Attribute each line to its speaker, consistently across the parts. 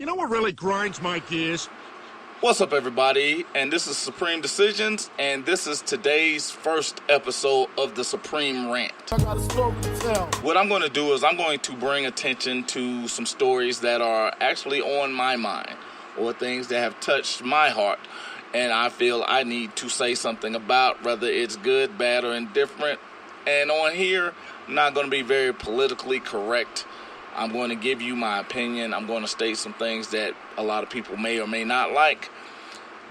Speaker 1: You know what really grinds my gears?
Speaker 2: What's up, everybody? And this is Supreme Decisions, and this is today's first episode of the Supreme Rant.
Speaker 1: I got a story to tell.
Speaker 2: What I'm going to do is I'm going to bring attention to some stories that are actually on my mind, or things that have touched my heart, and I feel I need to say something about, whether it's good, bad, or indifferent. And on here, I'm not going to be very politically correct. I'm going to give you my opinion. I'm going to state some things that a lot of people may or may not like.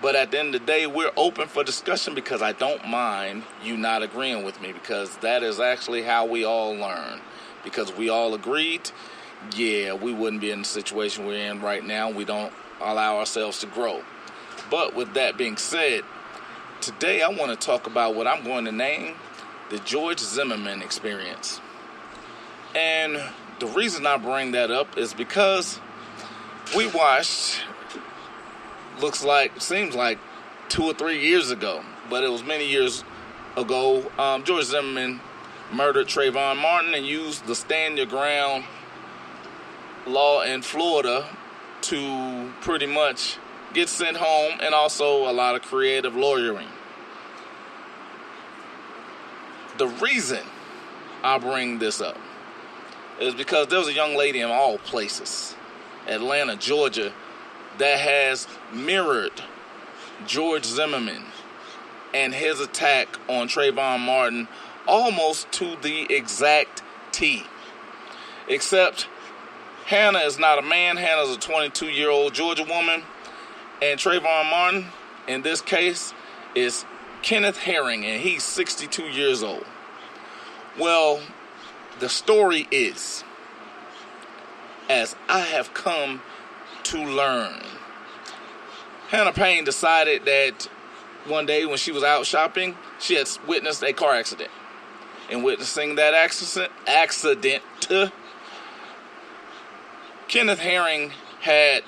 Speaker 2: But at the end of the day, we're open for discussion because I don't mind you not agreeing with me, because that is actually how we all learn. Because we all agreed, we wouldn't be in the situation we're in right now. We don't allow ourselves to grow. But with that being said, today I want to talk about what I'm going to name the George Zimmerman experience. And the reason I bring that up is because we watched, seems like 2 or 3 years ago, but it was many years ago, George Zimmerman murdered Trayvon Martin and used the stand your ground law in Florida to pretty much get sent home, and also a lot of creative lawyering. The reason I bring this up is because there was a young lady in all places, Atlanta, Georgia, that has mirrored George Zimmerman and his attack on Trayvon Martin almost to the exact T. Except Hannah is not a man. Hannah's a 22-year-old Georgia woman. And Trayvon Martin, in this case, is Kenneth Herring, and he's 62 years old. Well, the story is, as I have come to learn, Hannah Payne decided that one day when she was out shopping, she had witnessed a car accident. In witnessing that accident, Kenneth Herring had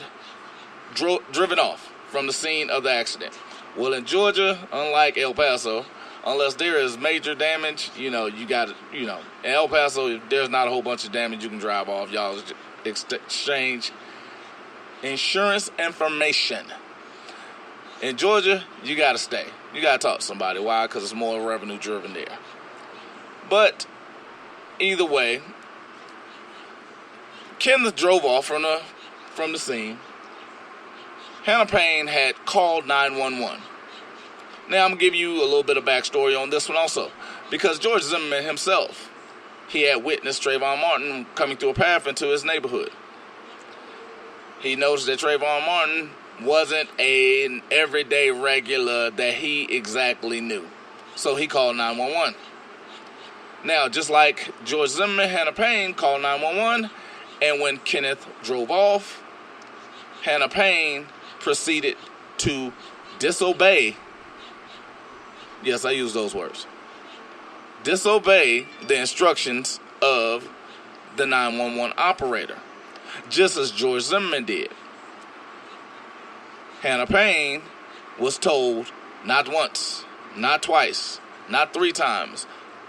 Speaker 2: driven off from the scene of the accident. Well, in Georgia, unlike El Paso, unless there is major damage, you got to, in El Paso, if there's not a whole bunch of damage, you can drive off. Y'all exchange insurance information. In Georgia, you got to stay. You got to talk to somebody. Why? Because it's more revenue driven there. But either way, Kenneth drove off from the scene. Hannah Payne had called 911. Now, I'm going to give you a little bit of backstory on this one also. Because George Zimmerman himself, he had witnessed Trayvon Martin coming through a path into his neighborhood. He noticed that Trayvon Martin wasn't an everyday regular that he exactly knew. So he called 911. Now, just like George Zimmerman, Hannah Payne called 911. And when Kenneth drove off, Hannah Payne proceeded to disobey. Yes, I use those words. Disobey the instructions of the 911 operator, just as George Zimmerman did. Hannah Payne was told not once, not twice, not 3 times,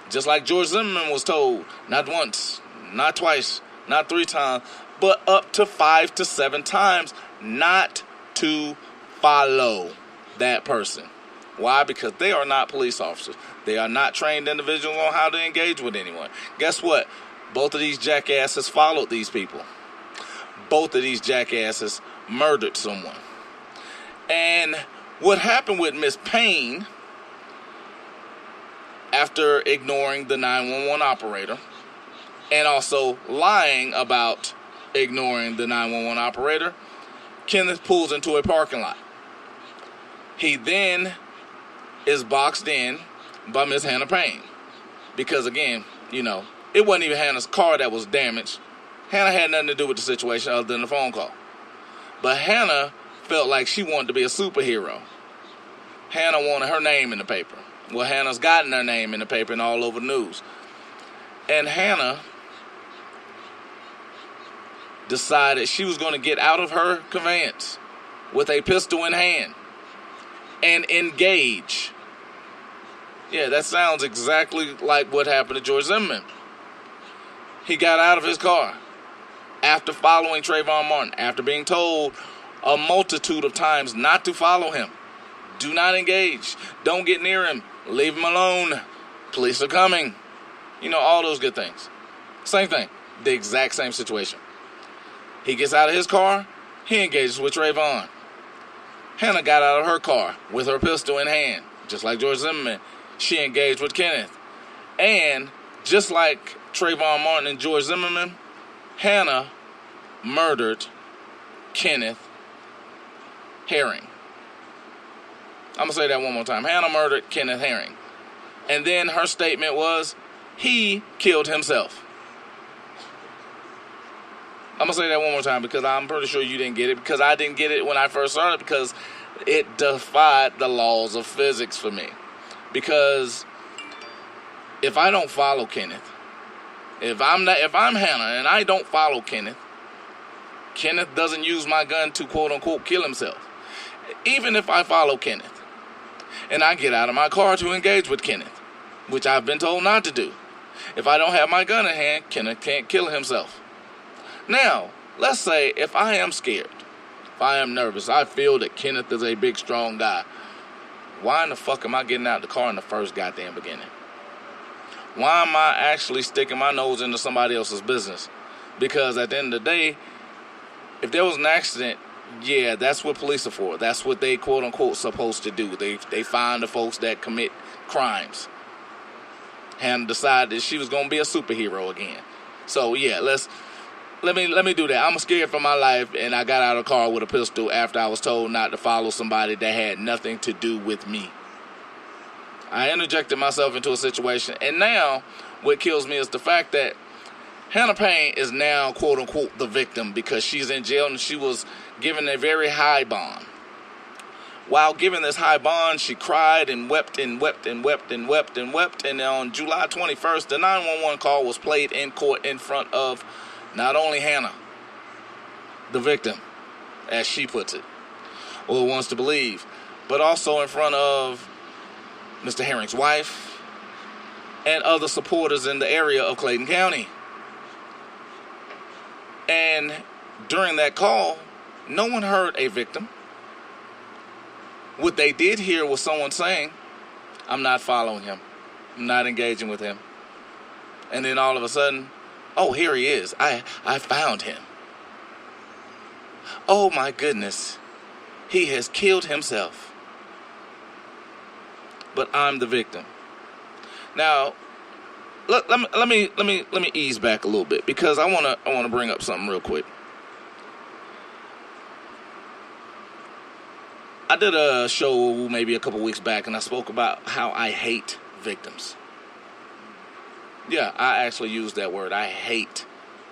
Speaker 2: just like George Zimmerman was told not once, not twice, not 3 times, but up to 5 to 7 times not to follow that person. Why? Because they are not police officers. They are not trained individuals on how to engage with anyone. Guess what? Both of these jackasses followed these people. Both of these jackasses murdered someone. And what happened with Miss Payne, after ignoring the 911 operator and also lying about ignoring the 911 operator, Kenneth pulls into a parking lot. He then is boxed in by Miss Hannah Payne. Because again, it wasn't even Hannah's car that was damaged. Hannah had nothing to do with the situation other than the phone call. But Hannah felt like she wanted to be a superhero. Hannah wanted her name in the paper. Well, Hannah's gotten her name in the paper and all over the news. And Hannah decided she was going to get out of her conveyance with a pistol in hand and engage. Yeah, that sounds exactly like what happened to George Zimmerman. He got out of his car after following Trayvon Martin, after being told a multitude of times not to follow him. Do not engage. Don't get near him. Leave him alone. Police are coming. You know, all those good things. Same thing. The exact same situation. He gets out of his car. He engages with Trayvon. Hannah got out of her car with her pistol in hand. Just like George Zimmerman, she engaged with Kenneth. And just like Trayvon Martin and George Zimmerman, Hannah murdered Kenneth Herring. I'm going to say that one more time. Hannah murdered Kenneth Herring. And then her statement was, he killed himself. I'm going to say that one more time because I'm pretty sure you didn't get it, because I didn't get it when I first started, because it defied the laws of physics for me. Because if I don't follow Kenneth, if I'm Hannah and I don't follow Kenneth, Kenneth doesn't use my gun to quote unquote kill himself. Even if I follow Kenneth and I get out of my car to engage with Kenneth, which I've been told not to do, if I don't have my gun in hand, Kenneth can't kill himself. Now, let's say if I am scared, if I am nervous, I feel that Kenneth is a big, strong guy, why in the fuck am I getting out the car in the first goddamn beginning? Why am I actually sticking my nose into somebody else's business? Because at the end of the day, if there was an accident, yeah, that's what police are for. That's what they quote unquote supposed to do. They find the folks that commit crimes. Hannah decided that she was gonna be a superhero again. So yeah, let me do that. I'm scared for my life, and I got out of the car with a pistol after I was told not to follow somebody that had nothing to do with me. I interjected myself into a situation, and now what kills me is the fact that Hannah Payne is now quote unquote the victim because she's in jail and she was given a very high bond. While giving this high bond, she cried and wept and wept and wept and wept and wept. And on July 21st, the 911 call was played in court in front of not only Hannah, the victim, as she puts it, or wants to believe, but also in front of Mr. Herring's wife and other supporters in the area of Clayton County. And during that call, no one heard a victim. What they did hear was someone saying, I'm not following him. I'm not engaging with him. And then all of a sudden, oh, here he is. I found him. Oh my goodness. He has killed himself. But I'm the victim. Now, let me ease back a little bit, because I wanna bring up something real quick. I did a show maybe a couple weeks back, and I spoke about how I hate victims. Yeah, I actually used that word. I hate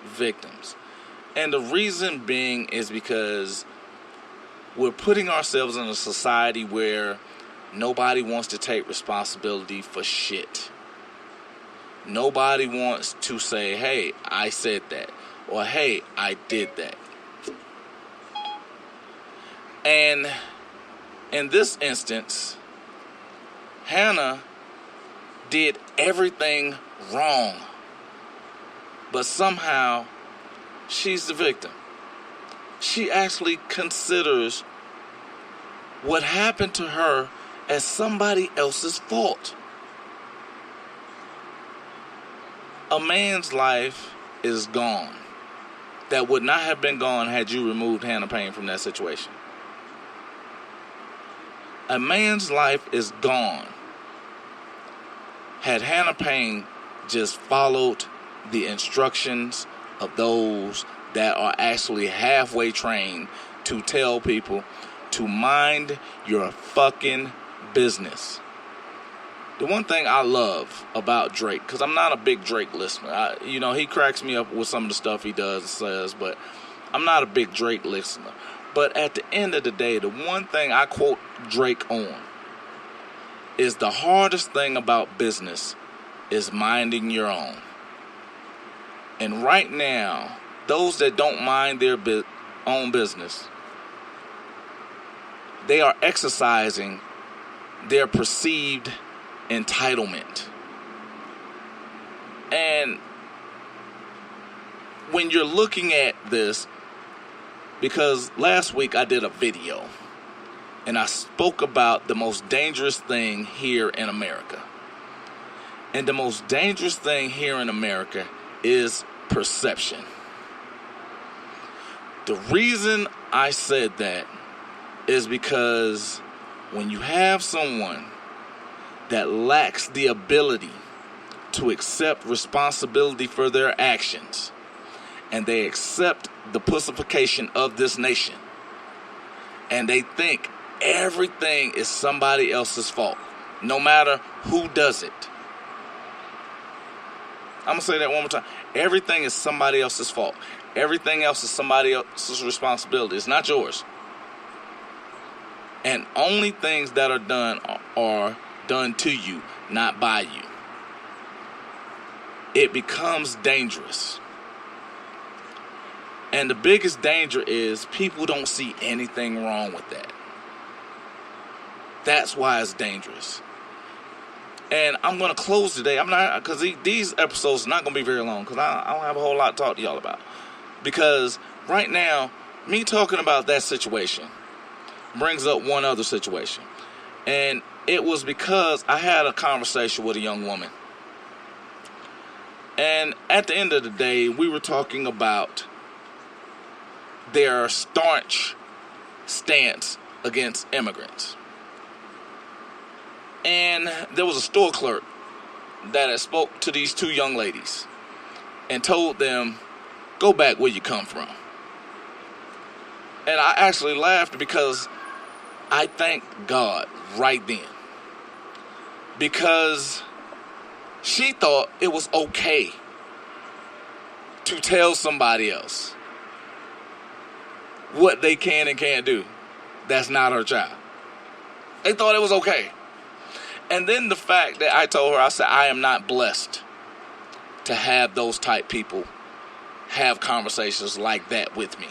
Speaker 2: victims. And the reason being is because we're putting ourselves in a society where nobody wants to take responsibility for shit. Nobody wants to say, hey, I said that, or hey, I did that. And in this instance, Hannah did everything wrong, but somehow she's the victim. She actually considers what happened to her as somebody else's fault. A man's life is gone that would not have been gone had you removed Hannah Payne from that situation. A man's life is gone had Hannah Payne just followed the instructions of those that are actually halfway trained to tell people to mind your fucking business. The one thing I love about Drake, because I'm not a big Drake listener. He cracks me up with some of the stuff he does and says, but I'm not a big Drake listener. But at the end of the day, the one thing I quote Drake on is the hardest thing about business is minding your own. And right now, those that don't mind their own business, they are exercising their perceived entitlement. And when you're looking at this, because last week I did a video and I spoke about the most dangerous thing here in America. And the most dangerous thing here in America is perception. The reason I said that is because when you have someone that lacks the ability to accept responsibility for their actions, and they accept the pussification of this nation, and they think everything is somebody else's fault, no matter who does it. I'm going to say that one more time. Everything is somebody else's fault. Everything else is somebody else's responsibility. It's not yours. And only things that are done to you, not by you. It becomes dangerous. And the biggest danger is people don't see anything wrong with that. That's why it's dangerous. And I'm going to close today. I'm not, because these episodes are not going to be very long, because I don't have a whole lot to talk to y'all about. Because right now, me talking about that situation brings up one other situation. And it was because I had a conversation with a young woman. And at the end of the day, we were talking about their staunch stance against immigrants. And there was a store clerk that had spoke to these two young ladies and told them, go back where you come from. And I actually laughed because I thanked God right then. Because she thought it was okay to tell somebody else what they can and can't do. That's not her child. They thought it was okay. And then the fact that I told her, I said, I am not blessed to have those type people have conversations like that with me.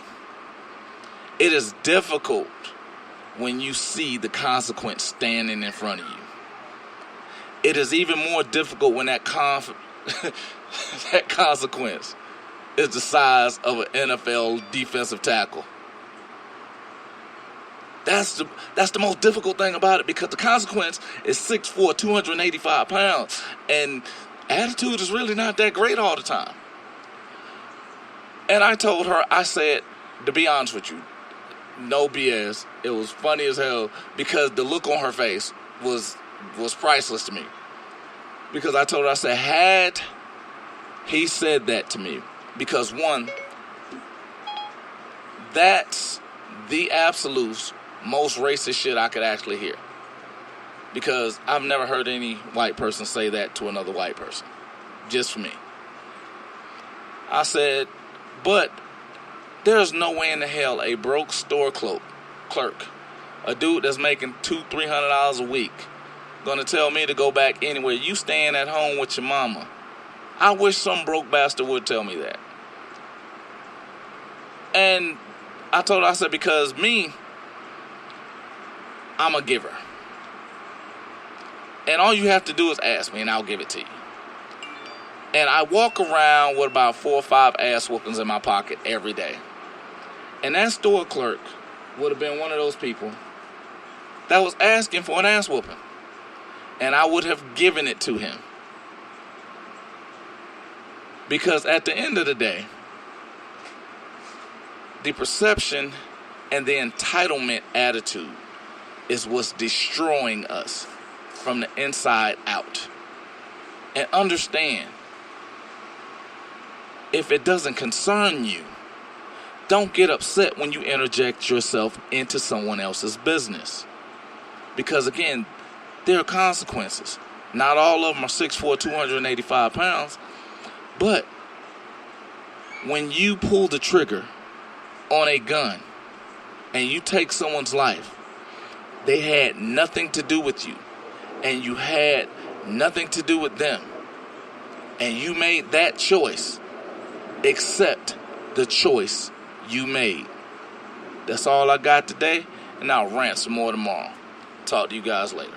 Speaker 2: It is difficult when you see the consequence standing in front of you. It is even more difficult when that that consequence is the size of an NFL defensive tackle. That's the most difficult thing about it, because the consequence is 6'4", 285 pounds. And attitude is really not that great all the time. And I told her, I said, to be honest with you, no BS. It was funny as hell, because the look on her face was priceless to me. Because I told her, I said, had he said that to me, because one, that's the absolute most racist shit I could actually hear. Because I've never heard any white person say that to another white person. Just for me. I said, but there's no way in the hell a broke store clerk, a dude that's making $200-300 a week, gonna tell me to go back anywhere. You staying at home with your mama. I wish some broke bastard would tell me that. And I told her, I said, because me, I'm a giver. And all you have to do is ask me and I'll give it to you. And I walk around with about 4 or 5 ass whoopings in my pocket every day. And that store clerk would have been one of those people that was asking for an ass whooping. And I would have given it to him. Because at the end of the day, the perception and the entitlement attitude is what's destroying us from the inside out. And understand, if it doesn't concern you, don't get upset when you interject yourself into someone else's business. Because again, there are consequences. Not all of them are 6'4", 285 pounds. But when you pull the trigger on a gun and you take someone's life, they had nothing to do with you, and you had nothing to do with them, and you made that choice. Accept the choice you made. That's all I got today, and I'll rant some more tomorrow. Talk to you guys later.